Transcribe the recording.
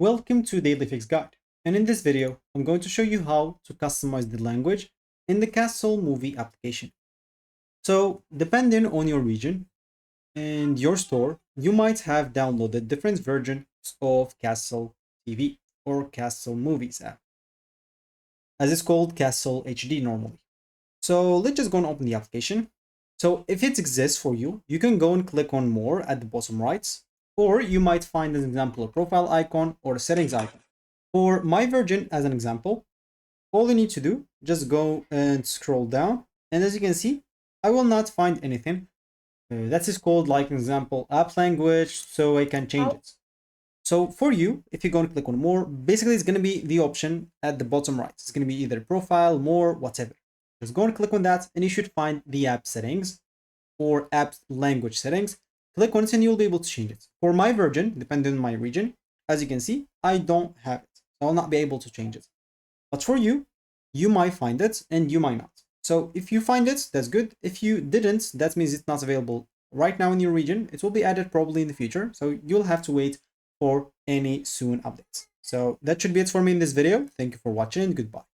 Welcome to Daily Fix Guide, and in this video, I'm going to show you how to customize the language in the Castle Movie application. So, depending on your region and your store, you might have downloaded different versions of Castle TV or Castle Movies app, as it's called Castle HD normally. So let's just go and open the application. So if it exists for you, you can go and click on more at the bottom right, or you might find an example a profile icon or a settings icon. For my version, as an example, all you need to do, just go and scroll down. And as you can see, I will not find anything. That is called like an example app language, so I can change it. So for you, if you're going to click on more, basically it's going to be the option at the bottom right. It's going to be either profile, more, whatever. Just go and click on that and you should find the app settings or app language settings. Click on it and you'll be able to change it. For my version, depending on my region, as you can see, I don't have it. So I'll not be able to change it. But for you, you might find it and you might not. So if you find it, that's good. If you didn't, that means it's not available right now in your region. It will be added probably in the future. So you'll have to wait for any soon updates. So that should be it for me in this video. Thank you for watching and goodbye.